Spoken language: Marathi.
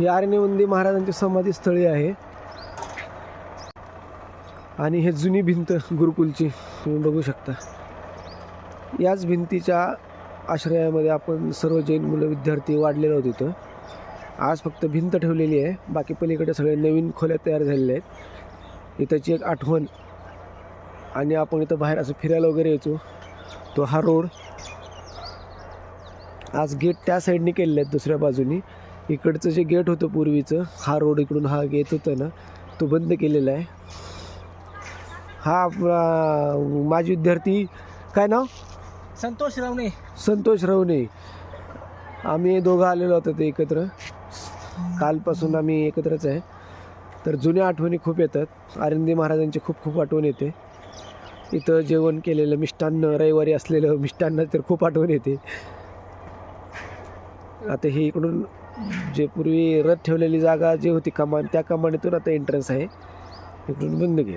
ही आरणेवंदी महाराजांची समाधी स्थळी आहे आणि हे जुनी भिंत गुरुकुलची तुम्ही बघू शकता. याच भिंतीच्या आश्रयामध्ये आपण सर्व जैन मुलं विद्यार्थी वाढलेलो होतो तिथं. आज फक्त भिंत ठेवलेली आहे, बाकी पलीकडे सगळे नवीन खोल्या तयार झालेल्या आहेत. इथंची एक आठवण. आणि आपण इथं बाहेर असं फिरायला वगैरे यायचो. तो हा रोड आज गेट त्या साईडने केलेले आहेत दुसऱ्या बाजूनी. इकडचं जे गेट होतं पूर्वीचं, हा रोड इकडून हा गेट होतं ना, तो बंद केलेला आहे. हा आपला माजी विद्यार्थी, काय नाव? संतोष रावणे. संतोष रावणे. आम्ही दोघं आलेलो होतो ते एकत्र. कालपासून आम्ही एकत्रच आहे. तर जुन्या आठवणी खूप येतात. आरिंदी महाराजांची खूप खूप आठवण येते. इथं जेवण केलेलं मिष्टान्न, रविवारी असलेलं मिष्टान्न तर खूप आठवण येते. आता ही इकडून जे पूर्वी रथ ठेवलेली जागा जी होती कमान, त्या कमानीतून आता एंट्रन्स आहे. इकडून बंद गेट.